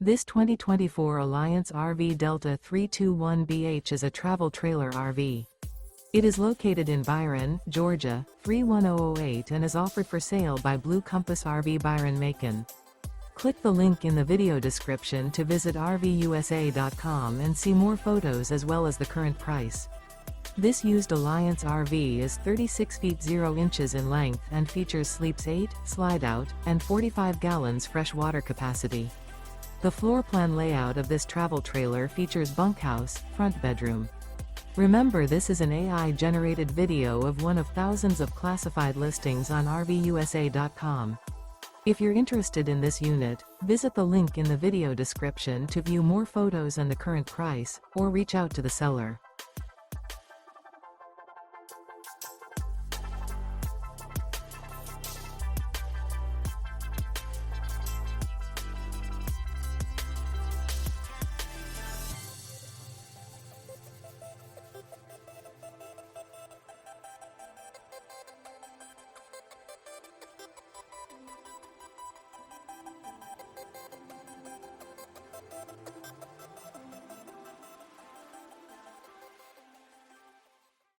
This 2024 Alliance RV Delta 321BH is a travel trailer RV. It is located in Byron, Georgia, 31008 and is offered for sale by Blue Compass RV Byron-Macon. Click the link in the video description to visit RVUSA.com and see more photos as well as the current price. This used Alliance RV is 36 feet 0 inches in length and features sleeps 8, slide-out, and 45 gallons fresh water capacity. The floor plan layout of this travel trailer features bunkhouse, front bedroom. Remember, this is an AI-generated video of one of thousands of classified listings on RVUSA.com. If you're interested in this unit, visit the link in the video description to view more photos and the current price, or reach out to the seller.